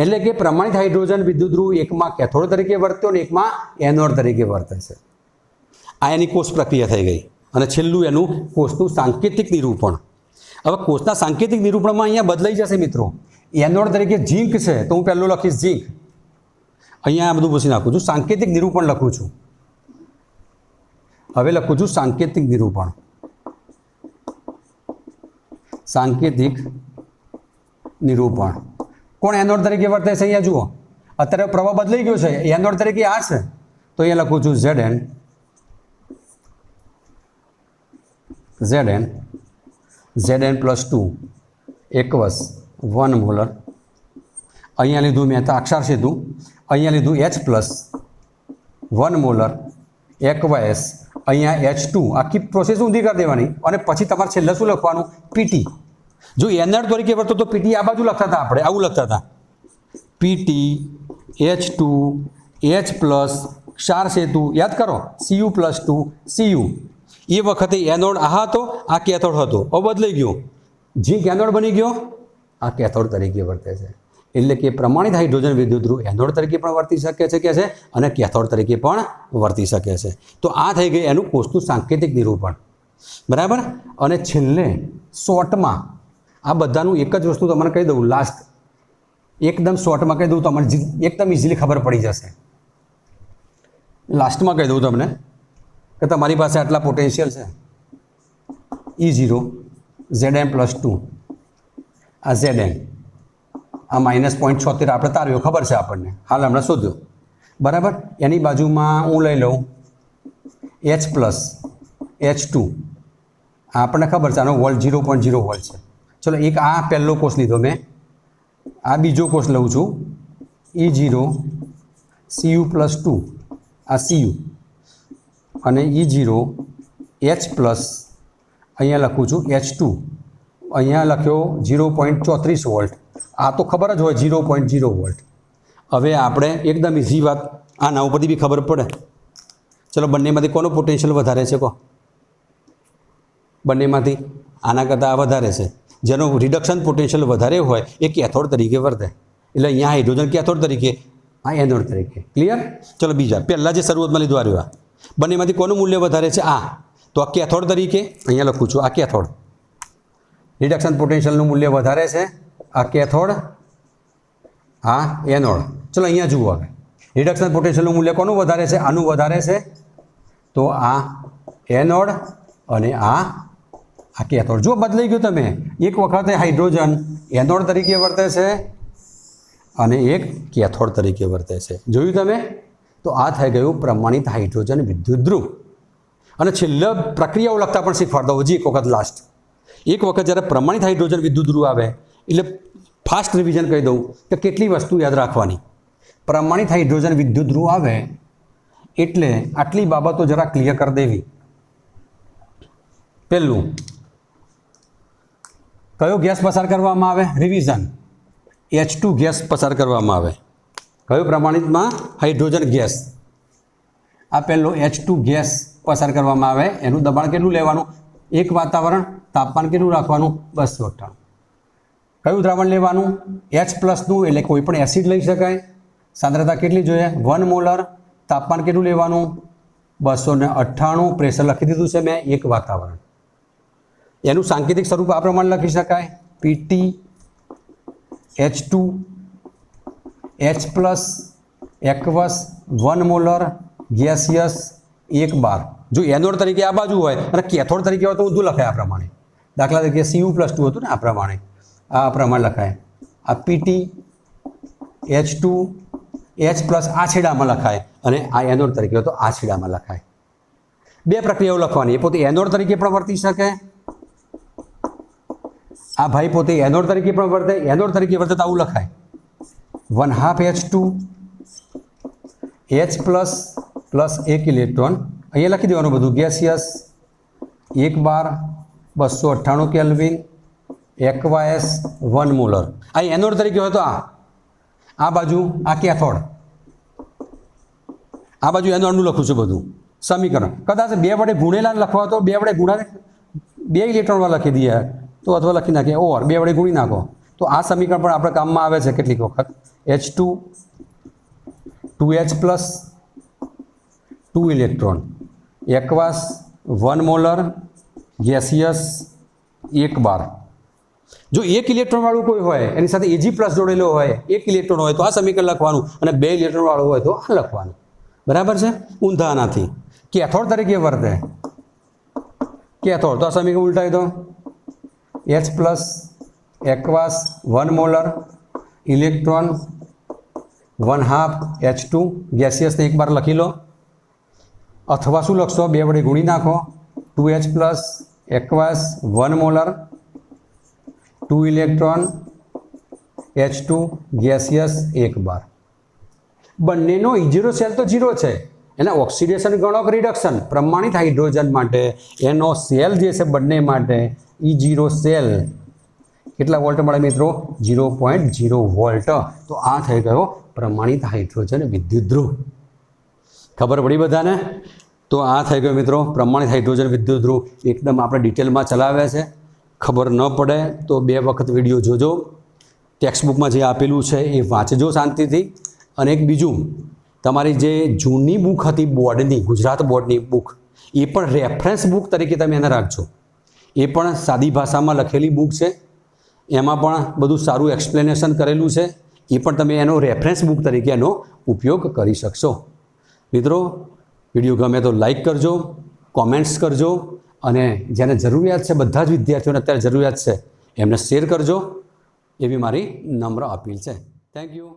એટલે કે પ્રમાણિત હાઇડ્રોજન વિદ્યુત ધ્રુવ એકમાં કેથોડ તરીકે વર્ત્યો અને એકમાં એનોડ તરીકે વર્તે છે. આ એની કોષ પ્રક્રિયા થઈ ગઈ. અને છેલ્લું એનું કોષનું સાંકેતિક નિરૂપણ. હવે કોષના સાંકેતિક નિરૂપણમાં અહીંયા બદલાઈ જશે મિત્રો. એનોડ તરીકે ઝીંક છે તો હું પહેલું લખીશ ઝીંક. અહીંયા આ બધું પૂછી નાખું છું. સાંકેતિક નિરૂપણ લખું છું. હવે લખું છું સાંકેતિક નિરૂપણ. સાંકેતિક નિરૂપણ કોણ એનોડ તરીકે વર્તે છે? અહીંયા જુઓ અત્યારે પ્રવાહ બદલાઈ ગયો છે. એનોડ તરીકે આ છે તો અહીંયા લખું છું Zn પ્લસ 2 એકવસ 1 મોલર. અહીંયા લીધું મેં તો અક્ષાર સીધું. અહીંયા લીધું H પ્લસ 1 મોલર એકવસ. અહીંયા H2. આખી પ્રોસેસ ઊંધી કરી દેવાની અને પછી તમારે છેલ્લે શું લખવાનું? PT. જો એનોડ તરીકે વર્તો તો PT આ બાજુ લખતા હતા, આપણે આવું લખતા હતા PT H2 H પ્લસ ક્ષાર સેતુ. યાદ કરો Cu પ્લસ 2 Cu. એ વખતે એનોડ આ હતો, આ કેથોડ હતો. હવે બદલાઈ ગયો. ઝીંક એનોડ બની ગયો, આ કેથોડ તરીકે વર્તે છે. એટલે કે પ્રમાણિત હાઇડ્રોજન વિદ્યુત ધ્રુવ એનોડ તરીકે પણ વર્તી શકે છે કે છે અને કેથોડ તરીકે પણ વર્તી શકે છે. તો આ થઈ ગઈ એનું કોષનું સાંકેતિક નિરૂપણ. બરાબર. અને છેલ્લે શોર્ટમાં આ બધાનું એક જ વસ્તુ તમને કહી દઉં. લાસ્ટ એકદમ શોર્ટમાં કહી દઉં, તમને એકદમ ઇઝીલી ખબર પડી જશે. લાસ્ટમાં કહી દઉં તમને કે તમારી પાસે આટલા પોટેન્શિયલ છે E0 Zn પ્લસ 2, આ Zn, આ -0.76 આપણે તાર્યો ખબર છે આપણને, હાલ હમણાં શોધ્યો. બરાબર. એની બાજુમાં હું લઈ લઉં H પ્લસ H2. આપણને ખબર છે આનો વોલ્ટ 0.0 વોલ્ટ છે. ચલો એક આ પહેલો કોષ લીધો મેં, આ બીજો કોષ લઉં છું E0 Cu પ્લસ 2, આ Cu અને E0 H પ્લસ અહીંયા લખું છું H2. અહીંયા લખ્યો 0.34 વોલ્ટ. આ તો ખબર જ હોય 0.0 વોલ્ટ. હવે આપણે એકદમ ઇઝી વાત આના ઉપરથી બી ખબર પડે. ચલો બંનેમાંથી કોનો પોટેન્શિયલ વધારે છે કહો? બંનેમાંથી આના કરતાં આ વધારે છે. જેનો રિડક્શન પોટેન્શિયલ વધારે હોય એ કેથોડ તરીકે વર્તે. એટલે અહીંયા હાઇડ્રોજન કેથોડ તરીકે, આ એનોડ તરીકે. ક્લિયર? ચલો બીજા પહેલાં જે શરૂઆતમાં લીધું આવ્યું, આ બંનેમાંથી કોનું મૂલ્ય વધારે છે? આ. તો આ કેથોડ તરીકે અહીંયા લખું છું, આ કેથોડ. રિડક્શન પોટેન્શિયલનું મૂલ્ય વધારે છે, આ કેથોડ, આ એનોડ. ચલો અહીંયા જુઓ. હવે રિડક્શન પોટેન્શિયલનું મૂલ્ય કોનું વધારે છે? આનું વધારે છે. તો આ એનોડ અને આ આ કેથોડ. જો બદલાઈ ગયો તમે, એક વખતે હાઇડ્રોજન એનોડ તરીકે વર્તે છે અને એક કેથોડ તરીકે વર્તે છે. જોયું તમે? તો આ થઈ ગયું પ્રમાણિત હાઇડ્રોજન વિદ્યુત ધ્રુવ. અને છેલ્લા પ્રક્રિયાઓ લગતા પણ શીખવાડતા હજી એક વખત લાસ્ટ. એક વખત જ્યારે પ્રમાણિત હાઇડ્રોજન વિદ્યુત ધ્રુવ આવે એટલે ફાસ્ટ રિવિઝન કહી દઉં કે કેટલી વસ્તુ યાદ રાખવાની. પ્રમાણિત હાઇડ્રોજન વિદ્યુત ધ્રુવ આવે એટલે આટલી બાબતો જરા ક્લિયર કરી દેવી. પહેલું, કયો ગેસ પસાર કરવામાં આવે? રિવિઝન. H2 ગેસ પસાર કરવામાં આવે. કયો પ્રમાણિતમાં? Hydrogen gas. આ પહેલો H2 ગેસ પસાર કરવામાં આવે. એનું દબાણ કેટલું લેવાનું? એક વાતાવરણ. તાપમાન કેટલું રાખવાનું? 298. કયું દ્રાવણ લેવાનું? H+નું, એટલે કોઈ પણ એસિડ લઈ શકાય. સાંદ્રતા કેટલી જોઈએ? 1 મોલર. તાપમાન કેટલું લેવાનું? 298. પ્રેશર લખી દીધું છે મેં, એક વાતાવરણ. એનું સાંકેતિક સ્વરૂપ આ પ્રમાણે લખી શકાય: PT H2 H+ એક્વસ 1 molar gaseous 1 bar. જો એનોડ તરીકે આ બાજુ હોય અને કેથોડ તરીકે હોય તો ઊંધું લખાય આ પ્રમાણે. દાખલા તરીકે Cu+2 હતું ને, આ પ્રમાણે લખાય. આ PT H2 H+ આ છેડામાં લખાય અને આ એનોડ તરીકે હોય તો આ છેડામાં લખાય. બે પ્રક્રિયાઓ લખવાની. એ પોતે એનોડ તરીકે પણ વર્તી શકે. આ ભાઈ પોતે એનોડ તરીકે પણ વર્તે. એનોડ તરીકે વર્તે તો આવું લખાય: 1/2 H2 H+ પ્લસ 1 ઇલેક્ટ્રોન. અહીંયા લખી દેવાનું બધું. ગેસિયસ 1 બાર 298 કેલ્વિન એક્વાયસ 1 મોલર. આ એનોડ તરીકે હોય તો આ બાજુ આ કેથોડ. આ બાજુ એનોડનું લખું છું બધું સમીકરણ. કદાચ 2 વડે ગુણેલા લખવા તો 2 વડે ગુણા 2 ઇલેક્ટ્રોનમાં લખી દઈએ તો અથવા લખી નાખીએ ઓર 2 વડે ગુણી નાખો તો આ સમીકરણ પણ આપણે કામમાં આવે છે કેટલીક વખત. H2 2H+ 2 electron aqueous 1 molar gaseous 1 bar. જો 1 ઇલેક્ટ્રોન વાળું કોઈ હોય એની સાથે Ag+ જોડેલો હોય, 1 ઇલેક્ટ્રોન હોય તો આ સમીકરણ લખવાનું અને 2 ઇલેક્ટ્રોન વાળું હોય તો આ લખવાનું. બરાબર છે? ઊંધા નથી. કેથોડ તરીકે વર્તે. કેથોડ તો આ સમીકરણ ઉલટાવી દો. H+ એક્વાસ 1 મોલર ઇલેક્ટ્રોન 1/2 H2 ગેસિયસને 1 બાર લખી લો. અથવા શું લખશો? 2 વડે ગુણી નાખો. 2H+ એક્વાસ 1 molar 2 electron H2 gaseous 1 બાર. બંનેનો E0 સેલ તો 0 છે. એના ઓક્સિડેશન ગણો કે રિડક્શન. પ્રમાણિત હાઇડ્રોજન માટે એનો સેલ જે છે બંને માટે E0 સેલ કેટલા વોલ્ટ મળે મિત્રો? 0.0 વોલ્ટ. તો આ થઈ ગયો પ્રમાણિત હાઇડ્રોજન વિદ્યુત ધ્રુવ. ખબર પડી બધાને? તો આ થઈ ગયો મિત્રો પ્રમાણિત હાઇડ્રોજન વિદ્યુત ધ્રુવ. એકદમ આપણે ડિટેલમાં ચલાવ્યા છે. ખબર ન પડે તો 2 વખત વિડીયો જોજો. ટેક્સ્ટબુકમાં જે આપેલું છે એ વાંચજો શાંતિથી. અને એક બીજું, તમારી જે જૂની બુક હતી બોર્ડની, ગુજરાત બોર્ડની બુક, એ પણ રેફરન્સ બુક તરીકે તમે એને રાખજો. એ પણ સાદી ભાષામાં લખેલી બુક છે. એમાં પણ બધું સારું એક્સપ્લેનેશન કરેલું છે. એ પણ તમે એનો રેફરન્સ બુક તરીકે એનો ઉપયોગ કરી શકશો. મિત્રો, વિડીયો ગમે તો લાઈક કરજો, કોમેન્ટ્સ કરજો અને જેને જરૂરિયાત છે, બધા જ વિદ્યાર્થીઓને અત્યારે જરૂરિયાત છે, એમને શેર કરજો. એવી મારી નમ્ર અપીલ છે. Thank you.